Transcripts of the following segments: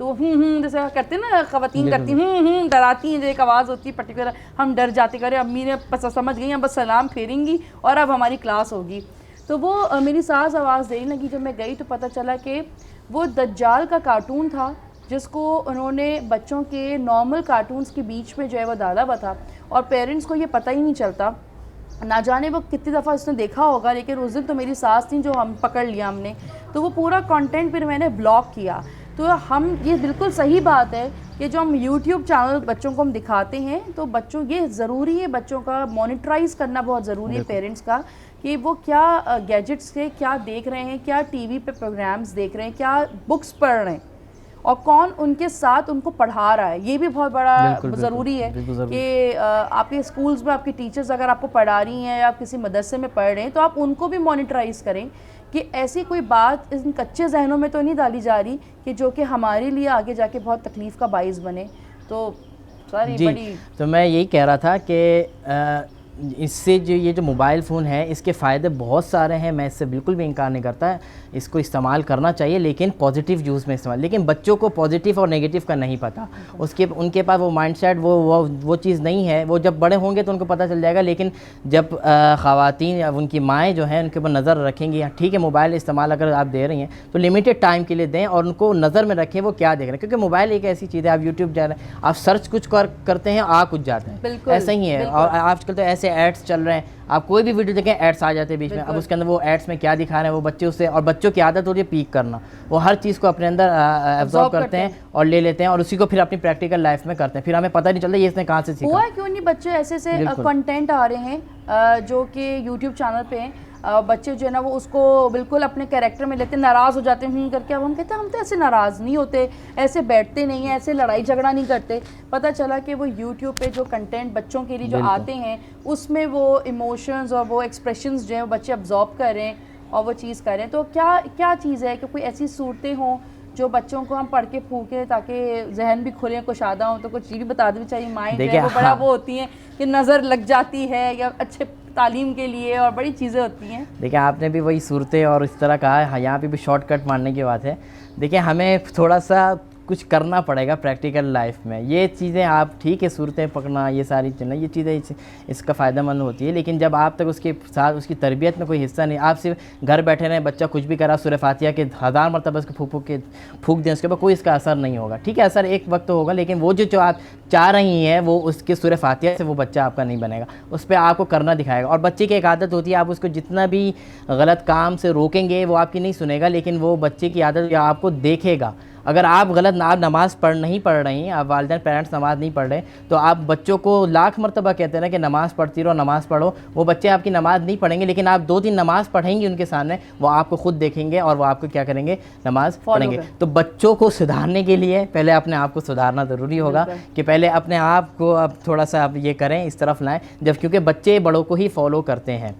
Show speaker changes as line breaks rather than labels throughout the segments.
تو جیسے کرتے ہیں نا خواتین کرتی ہیں ڈراتی ہیں, جو ایک آواز ہوتی ہے پرٹیکولر, ہم ڈر جاتے کرے امی نے سمجھ گئی ہیں بس سلام پھیریں گی اور اب ہماری کلاس ہوگی. تو وہ میری ساز آواز دینے لگی. جب میں گئی تو پتہ چلا کہ وہ دجال کا کارٹون تھا جس کو انہوں نے بچوں کے نارمل کارٹونز کے بیچ میں جو ہے وہ ڈالا ہوا تھا, اور پیرنٹس کو یہ پتہ ہی نہیں چلتا. نہ جانے وہ کتنی دفعہ اس نے دیکھا ہوگا, لیکن اس دن تو میری ساس تھیں جو ہم پکڑ لیا ہم نے, تو وہ پورا کنٹینٹ پھر میں نے بلاک کیا. تو ہم یہ بالکل صحیح بات ہے کہ جو ہم یوٹیوب چینل بچوں کو ہم دکھاتے ہیں تو بچوں یہ ضروری ہے, بچوں کا مانیٹرائز کرنا بہت ضروری ہے پیرنٹس کا, کہ وہ کیا گیجٹس سے کیا دیکھ رہے ہیں, کیا ٹی وی پہ پروگرامز دیکھ رہے ہیں, کیا بکس پڑھ رہے ہیں, اور کون ان کے ساتھ ان کو پڑھا رہا ہے. یہ بھی بہت بڑا ضروری ہے کہ آپ کے اسکولز میں آپ کی ٹیچرز اگر آپ کو پڑھا رہی ہیں یا آپ کسی مدرسے میں پڑھ رہے ہیں تو آپ ان کو بھی مانیٹرائز کریں کہ ایسی کوئی بات ان کچے ذہنوں میں تو نہیں ڈالی جا رہی کہ جو کہ ہمارے لیے آگے جا کے بہت تکلیف کا باعث بنے. تو ساری بڑی
تو میں یہی کہہ رہا تھا کہ اس سے جو یہ جو موبائل فون ہے اس کے فائدے بہت سارے ہیں, میں اس سے بالکل بھی انکار نہیں کرتا, اس کو استعمال کرنا چاہیے لیکن پازیٹیو یوز میں استعمال. لیکن بچوں کو پازیٹیو اور نیگیٹیو کا نہیں پتہ, ان کے پاس وہ مائنڈ سیٹ وہ چیز نہیں ہے. وہ جب بڑے ہوں گے تو ان کو پتہ چل جائے گا, لیکن جب خواتین یا ان کی مائیں جو ہیں ان کے اوپر نظر رکھیں گی, ٹھیک ہے موبائل استعمال اگر آپ دے رہی ہیں تو لمیٹڈ ٹائم کے لیے دیں اور ان کو نظر میں رکھیں وہ کیا دیکھ رہے ہیں, کیونکہ موبائل ایک ایسی چیز ہے, آپ یوٹیوب جا رہے ہیں آپ سرچ کچھ کرتے ہیں آ کچھ جاتے ہیں, ایسا ہی ہے. اور آج کل تو ایسے ایڈس چل رہے ہیں, آپ کوئی بھی ویڈیو دیکھیں ایڈس آ جاتے ہیں بیچ میں. اب اس کے اندر وہ ایڈس میں کیا دکھا رہے ہیں وہ بچے اس سے, اور بچوں کی عادت ہوتی ہے پیک کرنا, وہ ہر چیز کو اپنے اندر ایبزارو کرتے ہیں اور لے لیتے ہیں اور اسی کو پھر اپنی پریکٹیکل لائف میں کرتے ہیں, پھر ہمیں پتہ نہیں چلتا یہ اس نے کہاں سے سیکھا.
ہوا ہے کیوں نہیں بچے ایسے کنٹینٹ آ رہے ہیں جو کہ یوٹیوب چینل پہ ہیں, بچے جو ہے نا وہ اس کو بالکل اپنے کیریکٹر میں لیتے ہیں, ناراض ہو جاتے ہیں کر کے. اب ہم کہتے ہیں ہم تو ایسے ناراض نہیں ہوتے, ایسے بیٹھتے نہیں ہیں, ایسے لڑائی جھگڑا نہیں کرتے. پتہ چلا کہ وہ یوٹیوب پہ جو کنٹینٹ بچوں کے لیے جو آتے ہیں اس میں وہ ایموشنز اور وہ ایکسپریشنز جو ہیں وہ بچے ابزارب کر رہے ہیں اور وہ چیز کر رہے ہیں. تو کیا چیز ہے کہ کوئی ایسی صورتیں ہوں جو بچوں کو ہم پڑھ کے پھونکیں تاکہ ذہن بھی کھلے کشادہ ہوں, تو کچھ یہ بھی بتا دینی چاہیے. مائنڈ جو ہے وہ بڑا وہ ہوتی ہیں کہ نظر لگ جاتی ہے یا اچھے تعلیم کے لیے اور بڑی چیزیں ہوتی ہیں.
دیکھیں آپ نے بھی وہی صورتیں اور اس طرح کہا ہے, یہاں پہ بھی شارٹ کٹ مارنے کی بات ہے. دیکھیں ہمیں تھوڑا سا کچھ کرنا پڑے گا پریکٹیکل لائف میں. یہ چیزیں آپ ٹھیک ہے صورتیں پکڑنا یہ ساری چیزیں یہ چیزیں اس کا فائدہ مند ہوتی ہے, لیکن جب آپ تک اس کے ساتھ اس کی تربیت میں کوئی حصہ نہیں, آپ صرف گھر بیٹھے رہیں, بچہ کچھ بھی کرا سورہ فاتحہ کے 1000 مرتبہ اس کو پھونک دیں, اس کے بعد کوئی اس کا اثر نہیں ہوگا. ٹھیک ہے اثر ایک وقت ہوگا, لیکن وہ جو آپ چاہ رہی ہیں وہ اس کے سورہ فاتحہ سے وہ بچہ آپ کا نہیں بنے گا, اس پہ آپ کو کرنا دکھائے گا. اور بچے کی ایک عادت ہوتی ہے, آپ اس کو جتنا بھی غلط کام سے روکیں گے وہ آپ کی نہیں سنے گا, لیکن وہ بچے کی عادت یا آپ کو دیکھے گا. اگر آپ غلط نماز نہیں پڑھ رہی ہیں, آپ والدین پیرنٹس نماز نہیں پڑھ رہے, تو آپ بچوں کو لاکھ مرتبہ کہتے ہیں نا کہ نماز پڑھتی رہو نماز پڑھو, وہ بچے آپ کی نماز نہیں پڑھیں گے, لیکن آپ 2-3 نماز پڑھیں گے ان کے سامنے, وہ آپ کو خود دیکھیں گے اور وہ آپ کو کیا کریں گے, نماز پڑھیں گے. تو بچوں کو سدھارنے کے لیے پہلے اپنے آپ کو سدھارنا ضروری ہوگا, کہ پہلے اپنے آپ کو اب تھوڑا سا آپ یہ کریں اس طرف لائیں, جب کیونکہ بچے بڑوں کو ہی فالو کرتے ہیں.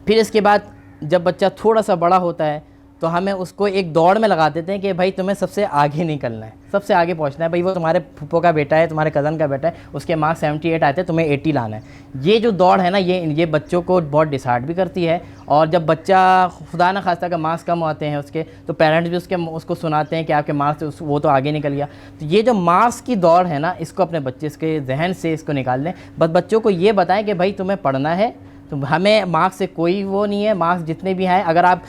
پھر اس کے بعد جب بچہ تھوڑا سا بڑا ہوتا ہے تو ہمیں اس کو ایک دوڑ میں لگا دیتے ہیں کہ بھائی تمہیں سب سے آگے نکلنا ہے, سب سے آگے پہنچنا ہے. بھائی وہ تمہارے پھپھو کا بیٹا ہے, تمہارے کزن کا بیٹا ہے, اس کے مارکس 78 آتے ہیں, تمہیں 80 لانا ہے. یہ جو دوڑ ہے نا یہ بچوں کو بہت ڈسہارٹ بھی کرتی ہے. اور جب بچہ خدا نہ خواستہ کا مارکس کم آتے ہیں اس کے, تو پیرنٹس بھی اس کو سناتے ہیں کہ آپ کے مارکس وہ تو آگے نکل گیا. تو یہ جو مارکس کی دوڑ ہے نا, اس کو اپنے بچے کے ذہن سے اس کو نکال لیں. بس بچوں کو یہ بتائیں کہ بھائی تمہیں پڑھنا ہے, تو ہمیں مارکس سے کوئی وہ نہیں ہے. مارکس جتنے بھی ہیں, اگر آپ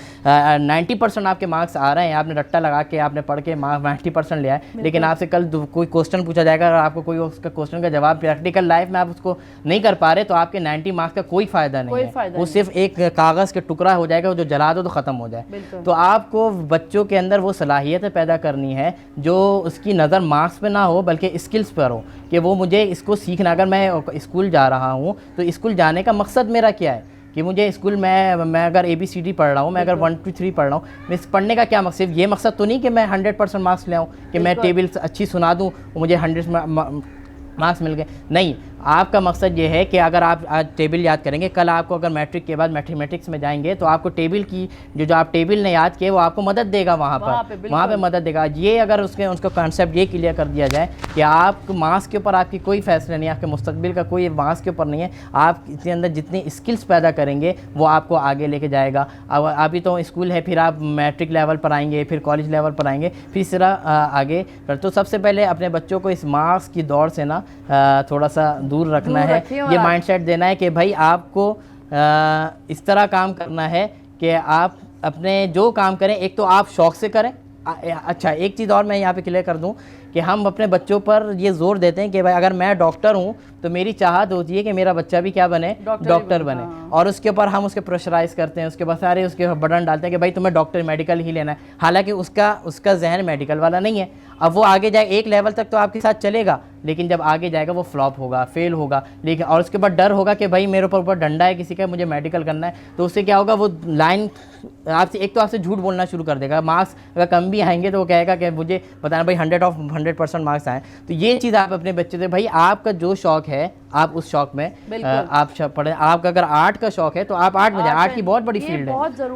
90% آپ کے مارکس آ رہے ہیں, آپ نے رٹا لگا کے آپ نے پڑھ کے 90% لیا ہے, لیکن آپ سے کل کوئی کوسچن پوچھا جائے گا اور آپ کو کوئی اس کا کوسچن کا جواب پریکٹیکل لائف میں آپ اس کو نہیں کر پا رہے, تو آپ کے 90 مارکس کا کوئی فائدہ نہیں ہے. وہ صرف ایک کاغذ کے ٹکڑا ہو جائے گا, جو جلا دو تو ختم ہو جائے. تو آپ کو بچوں کے اندر وہ صلاحیتیں پیدا کرنی ہے جو اس کی نظر مارکس پہ نہ ہو بلکہ اسکلس پر ہو, کہ وہ مجھے اس کو سیکھنا. اگر میں اسکول جا رہا ہوں تو اسکول جانے کا مقصد میرا کیا ہے, کہ مجھے اسکول میں اگر ABCD پڑھ رہا ہوں, میں اگر 1 2 3 پڑھ رہا ہوں, میں پڑھنے کا کیا مقصد, یہ مقصد تو نہیں کہ میں 100% مارکس لے آؤں, کہ میں ٹیبل اچھی سنا دوں مجھے 100 مارکس مل گئے. نہیں, آپ کا مقصد یہ ہے کہ اگر آپ آج ٹیبل یاد کریں گے، کل آپ کو اگر میٹرک کے بعد میتھمیٹکس میں جائیں گے تو آپ کو ٹیبل کی جو آپ ٹیبل نے یاد کیے وہ آپ کو مدد دے گا وہاں پہ مدد دے گا. یہ اگر اس کا کانسیپٹ یہ کلیئر کر دیا جائے کہ آپ مارکس کے اوپر آپ کی کوئی فیصلہ نہیں ہے، آپ کے مستقبل کا کوئی مارکس کے اوپر نہیں ہے، آپ اس کے اندر جتنی اسکلس پیدا کریں گے وہ آپ کو آگے لے کے جائے گا. ابھی تو اسکول ہے، پھر آپ میٹرک لیول پر آئیں گے، پھر کالج لیول پر آئیں گے، پھر اس طرح آگے. تو سب سے پہلے اپنے بچوں کو اس مارکس کی دوڑ سے نا تھوڑا سا دور رکھنا ہے. یہ مائنڈ سیٹ دینا ہے کہ بھائی آپ کو اس طرح کام کرنا ہے کہ آپ اپنے جو کام کریں ایک تو آپ شوق سے کریں. اچھا ایک چیز اور میں یہاں پہ کلیئر کر دوں کہ ہم اپنے بچوں پر یہ زور دیتے ہیں کہ بھائی اگر میں ڈاکٹر ہوں تو میری چاہت ہوتی ہے کہ میرا بچہ بھی کیا بنے، ڈاکٹر بنے. اور اس کے اوپر ہم اس کے پریشرائز کرتے ہیں، اس کے بعد سارے اس کے برڈن ڈالتے ہیں کہ بھائی تمہیں ڈاکٹر میڈیکل ہی لینا ہے، حالانکہ اس کا ذہن میڈیکل والا نہیں ہے. اب وہ آگے جائے ایک لیول تک تو آپ کے ساتھ چلے گا، لیکن جب آگے جائے گا وہ فلاپ ہوگا، فیل ہوگا. لیکن اور اس کے بعد ڈر ہوگا کہ بھائی میرے اوپر ڈنڈا ہے کسی کا، مجھے میڈیکل کرنا ہے. تو اس سے کیا ہوگا، وہ لائن آپ سے ایک تو آپ سے جھوٹ بولنا شروع کر دے گا. مارکس اگر کم بھی آئیں گے تو وہ کہے گا کہ مجھے بتانا بھائی 100% مارکس آئیں. تو یہ چیز آپ اپنے بچے سے، بھائی آپ کا جو شوق ہے آپ اس شوق میں آپ پڑھیں. آپ کا اگر آرٹ کا شوق ہے تو آپ آرٹ میں جائیں. آرٹ کی بہت بڑی فیلڈ ہے،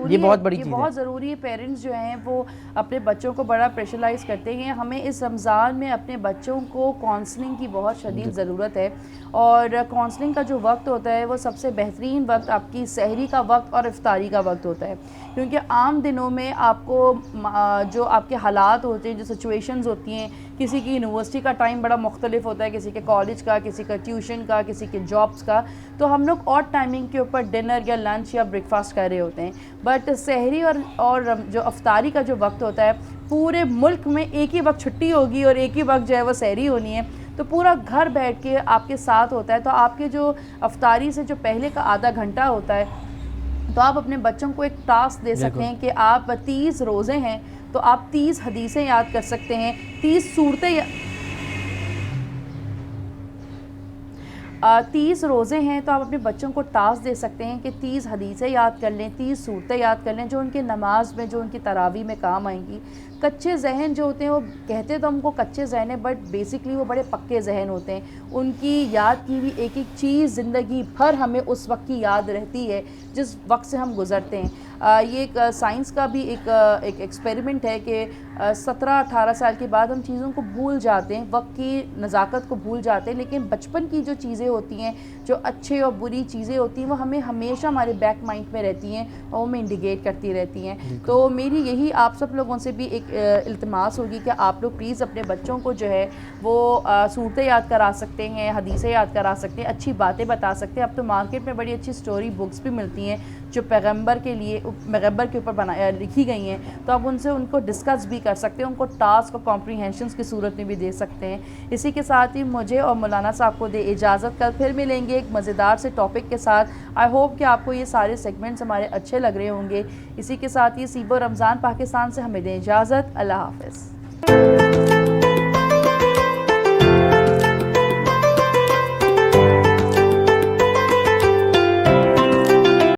یہ بہت بڑی چیز ہے.
بہت ضروری ہے. پیرنٹس جو ہیں وہ اپنے بچوں کو بڑا پریشرائز کرتے ہیں. ہمیں اس رمضان میں اپنے بچوں کو کاؤنسلنگ کی بہت شدید ضرورت ہے. اور کاؤنسلنگ کا جو وقت ہوتا ہے وہ سب سے بہترین وقت آپ کی سحری کا وقت اور افطاری کا وقت ہوتا ہے. کیونکہ عام دنوں میں آپ کو جو آپ کے حالات ہوتے ہیں، جو سچویشنز ہوتی ہیں، کسی کی یونیورسٹی کا ٹائم بڑا مختلف ہوتا ہے، کسی کے کالج کا، کسی کا ٹیوشن کا، کسی کے جابس کا. تو ہم لوگ آڈ ٹائمنگ کے اوپر ڈنر یا لنچ یا بریک فاسٹ کر رہے ہوتے ہیں. بٹ سحری اور جو افطاری کا جو وقت ہوتا ہے، پورے ملک میں ایک ہی وقت چھٹی ہوگی اور ایک ہی وقت جو ہے وہ سحری ہونی ہے. تو پورا گھر بیٹھ کے آپ کے ساتھ ہوتا ہے. تو آپ کے جو افطاری سے جو پہلے کا آدھا گھنٹہ ہوتا ہے تو آپ اپنے بچوں کو ایک ٹاسک دے سکتے ہیں کہ آپ 30 روزے ہیں تو آپ 30 حدیثیں یاد کر سکتے ہیں، 30 صورتیں 30 روزے ہیں تو آپ اپنے بچوں کو ٹاسک دے سکتے ہیں کہ 30 حدیثیں یاد کر لیں، 30 صورتیں یاد کر لیں جو ان کے نماز میں، جو ان کی تراویح میں کام آئیں گی. کچے ذہن جو ہوتے ہیں، وہ کہتے تو ہم کو کچے ذہن ہیں، بٹ بیسکلی وہ بڑے پکے ذہن ہوتے ہیں. ان کی یاد کی ہوئی ایک ایک چیز زندگی بھر ہمیں اس وقت کی یاد رہتی ہے جس وقت سے ہم گزرتے ہیں. یہ ایک سائنس کا بھی ایک ایکسپیریمنٹ ہے کہ 17-18 سال کے بعد ہم چیزوں کو بھول جاتے ہیں، وقت کی نزاکت کو بھول جاتے ہیں. لیکن بچپن کی جو چیزیں ہوتی ہیں، جو اچھے اور بری چیزیں ہوتی ہیں، وہ ہمیں ہمیشہ ہمارے بیک مائنڈ میں رہتی ہیں اور ہمیں انڈیکیٹ کرتی رہتی ہیں. تو میری یہی آپ سب لوگوں سے بھی ایک التماس ہوگی کہ آپ لوگ پلیز اپنے بچوں کو جو ہے وہ صورتیں یاد کرا سکتے ہیں، حدیثیں یاد کرا سکتے ہیں، اچھی باتیں بتا سکتے ہیں. اب تو مارکیٹ میں بڑی اچھی سٹوری بکس بھی ملتی ہیں جو پیغمبر کے اوپر لکھی گئی ہیں. تو آپ ان سے ان کو ڈسکس بھی کر سکتے ہیں، ان کو ٹاسک اور کمپریہنشنز کی صورت میں بھی دے سکتے ہیں. اسی کے ساتھ ہی مجھے اور مولانا صاحب کو دے اجازت. کل پھر ملیں گے ایک مزیدار سے ٹاپک کے ساتھ. آئی ہوپ کہ آپ کو یہ سارے سیگمنٹس ہمارے اچھے لگ رہے ہوں گے. اسی کے ساتھ ہی سیبو رمضان پاکستان سے ہمیں دیں اجازت. اللہ حافظ.